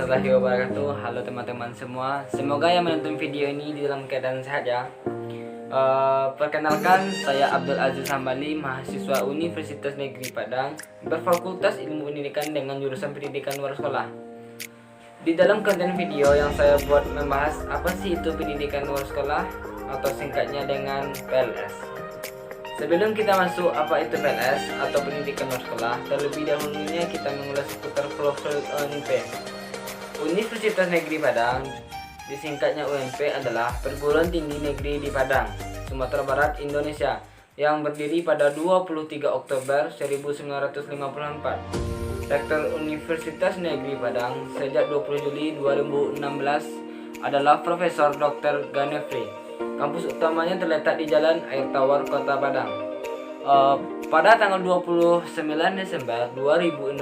warahmatullahi wabarakatuh. Halo teman-teman semua. Semoga yang menonton video ini di dalam keadaan sehat ya. Perkenalkan, saya Abdul Aziz Hambali, mahasiswa Universitas Negeri Padang, berfakultas Ilmu Pendidikan dengan jurusan Pendidikan Luar Sekolah. Di dalam konten video yang saya buat membahas apa sih itu pendidikan luar sekolah atau singkatnya dengan PLS. Sebelum kita masuk apa itu PLS atau pendidikan luar sekolah, terlebih dahulunya kita mengulas seputar profil UNP. Universitas Negeri Padang, disingkatnya UNP, adalah perguruan tinggi negeri di Padang, Sumatera Barat, Indonesia, yang berdiri pada 23 Oktober 1954. Rektor Universitas Negeri Padang sejak 20 Juli 2016 adalah Profesor Dr. Ganefri. Kampus utamanya terletak di Jalan Air Tawar, Kota Padang. Pada tanggal 29 Desember 2016,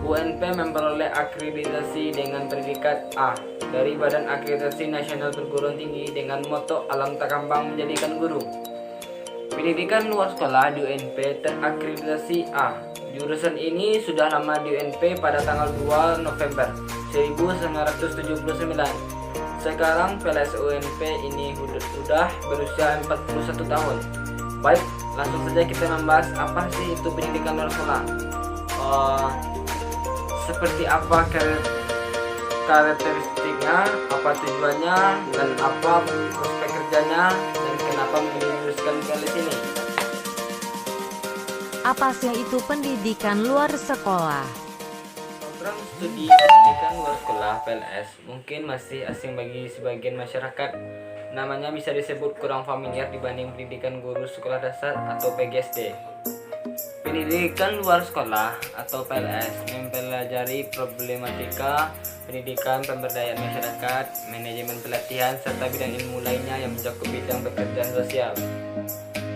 UNP memperoleh akreditasi dengan predikat A dari Badan Akreditasi Nasional Perguruan Tinggi dengan moto "Alam tak gampang menjadikan guru". Pendidikan luar sekolah di UNP terakreditasi A. Jurusan ini sudah lama di UNP pada tanggal 2 November 1979. Sekarang PLS UNP ini sudah berusia 41 tahun. Baik, langsung saja kita membahas apa sih itu pendidikan luar sekolah. Seperti apa karakteristiknya, apa tujuannya, dan apa prospek kerjanya, dan kenapa memilih jurusan PLS ini. Apa sih itu pendidikan luar sekolah? Program studi pendidikan luar sekolah PLS mungkin masih asing bagi sebagian masyarakat. Namanya bisa disebut kurang familiar dibanding pendidikan guru sekolah dasar atau PGSD. Pendidikan luar sekolah atau PLS mempelajari problematika pendidikan, pemberdayaan masyarakat, manajemen pelatihan, serta bidang ilmu lainnya yang mencakup bidang pekerjaan sosial.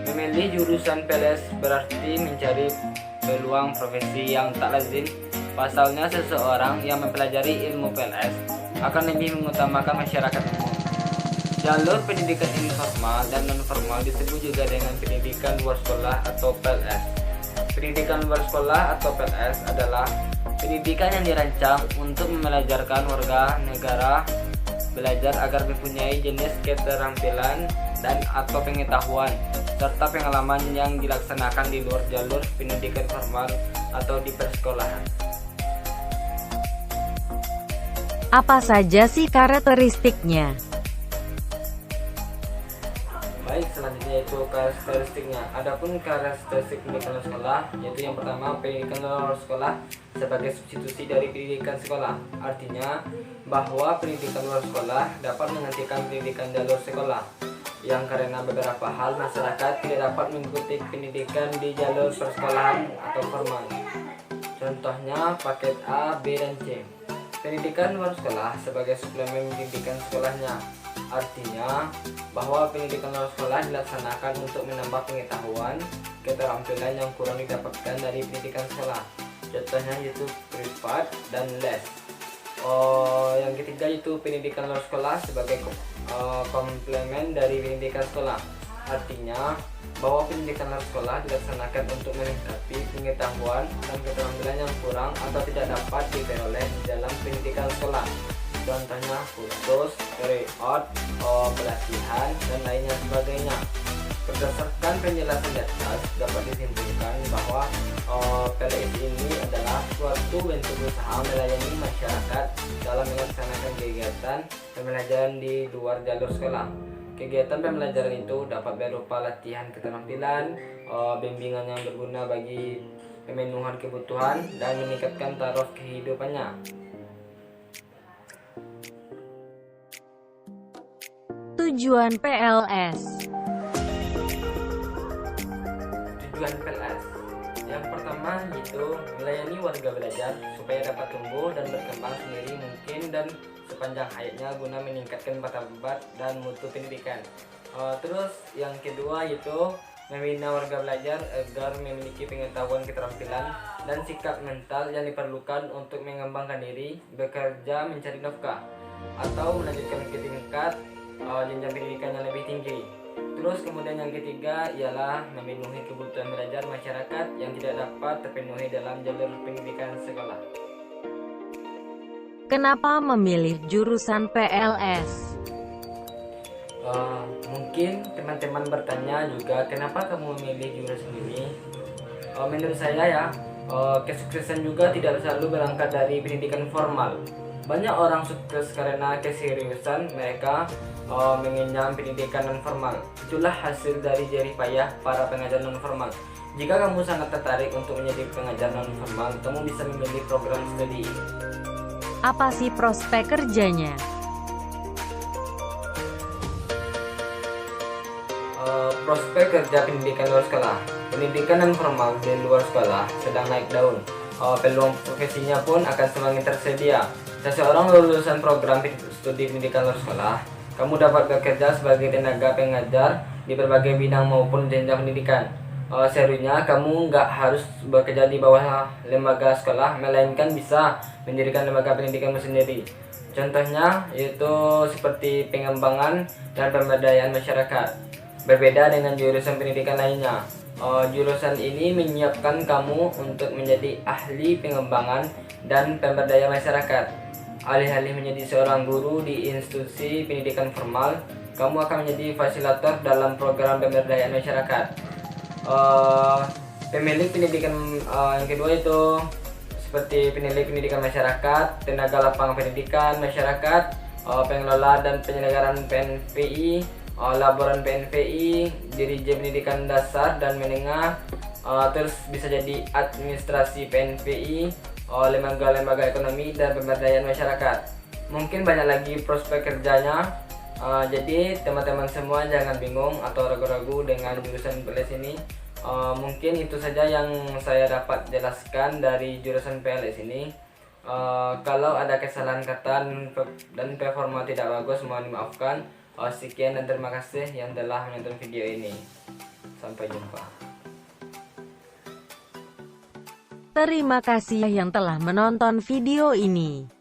Memilih jurusan PLS berarti mencari peluang profesi yang tak lazim. Pasalnya, seseorang yang mempelajari ilmu PLS akan lebih mengutamakan masyarakat umum. Jalur pendidikan informal dan non-formal disebut juga dengan pendidikan luar sekolah atau PLS. Pendidikan luar sekolah atau PLS adalah pendidikan yang dirancang untuk membelajarkan warga negara belajar agar mempunyai jenis keterampilan dan atau pengetahuan serta pengalaman yang dilaksanakan di luar jalur pendidikan formal atau di persekolahan. Apa saja sih karakteristiknya? Baik, selanjutnya itu karakteristiknya. Adapun karakteristik pendidikan luar sekolah, yaitu yang pertama, pendidikan luar sekolah sebagai substitusi dari pendidikan sekolah. Artinya bahwa pendidikan luar sekolah dapat menggantikan pendidikan jalur sekolah, yang karena beberapa hal masyarakat tidak dapat mengikuti pendidikan di jalur persekolahan atau formal. Contohnya paket A, B, dan C. Pendidikan luar sekolah sebagai suplemen pendidikan sekolahnya. Artinya bahwa pendidikan luar sekolah dilaksanakan untuk menambah pengetahuan, keterampilan yang kurang didapatkan dari pendidikan sekolah. Contohnya yaitu privat dan les. Yang ketiga itu pendidikan luar sekolah sebagai komplemen dari pendidikan sekolah. Artinya bahwa pendidikan luar sekolah dilaksanakan untuk melengkapi pengetahuan dan keterampilan yang kurang atau tidak dapat diperoleh dalam pendidikan sekolah. Contohnya kursus, tryout, pelatihan, dan lainnya sebagainya. Berdasarkan penjelasan di atas, dapat disimpulkan bahwa PLS ini adalah suatu bentuk usaha melayani masyarakat dalam melaksanakan kegiatan pembelajaran di luar jalur sekolah. Kegiatan pembelajaran itu dapat berupa latihan keterampilan, bimbingan yang berguna bagi pemenuhan kebutuhan, dan meningkatkan taraf kehidupannya. Tujuan PLS. Tujuan PLS yang pertama yaitu melayani warga belajar supaya dapat tumbuh dan berkembang sendiri mungkin dan sepanjang hayatnya guna meningkatkan martabat dan mutu pendidikan. Terus yang kedua yaitu membina warga belajar agar memiliki pengetahuan, keterampilan, dan sikap mental yang diperlukan untuk mengembangkan diri, bekerja, mencari nafkah, atau melanjutkan ke tingkat jenjang pendidikan yang lebih tinggi. Terus kemudian yang ketiga ialah memenuhi kebutuhan belajar masyarakat yang tidak dapat terpenuhi dalam jalur pendidikan sekolah. Kenapa memilih jurusan PLS? Mungkin teman-teman bertanya juga kenapa kamu memilih jurusan ini. Menurut saya ya, kesuksesan juga tidak selalu berangkat dari pendidikan formal. Banyak orang sukses karena keseriusan mereka mengenyam pendidikan non formal. Itulah hasil dari jerih payah para pengajar non formal. Jika kamu sangat tertarik untuk menjadi pengajar non formal, kamu bisa memilih program studi ini. Apa sih prospek kerjanya? Prospek kerja pendidikan luar sekolah. Pendidikan non formal di luar sekolah sedang naik daun. Peluang profesinya pun akan semakin tersedia. Seseorang lulusan program studi pendidikan luar sekolah, kamu dapat bekerja sebagai tenaga pengajar di berbagai bidang maupun jenjang pendidikan. Serunya kamu nggak harus bekerja di bawah lembaga sekolah, melainkan bisa mendirikan lembaga pendidikanmu sendiri. Contohnya yaitu seperti pengembangan dan pemberdayaan masyarakat. Berbeda dengan jurusan pendidikan lainnya, jurusan ini menyiapkan kamu untuk menjadi ahli pengembangan dan pemberdayaan masyarakat. Alih-alih menjadi seorang guru di institusi pendidikan formal, kamu akan menjadi fasilitator dalam program pemberdayaan masyarakat. Pemilik pendidikan yang kedua itu seperti penilik pendidikan masyarakat, tenaga lapangan pendidikan masyarakat, pengelola dan penyelenggaraan PNPI, laporan PNPI, dirjen pendidikan dasar dan menengah, terus bisa jadi administrasi PNPI, lembaga-lembaga ekonomi dan pemberdayaan masyarakat. Mungkin banyak lagi prospek kerjanya. Jadi teman-teman semua jangan bingung atau ragu-ragu dengan jurusan PLS ini. Mungkin itu saja yang saya dapat jelaskan dari jurusan PLS ini. Kalau ada kesalahan kata dan performa tidak bagus, mohon dimaafkan. Sekian dan terima kasih yang telah menonton video ini. Sampai jumpa. Terima kasih yang telah menonton video ini.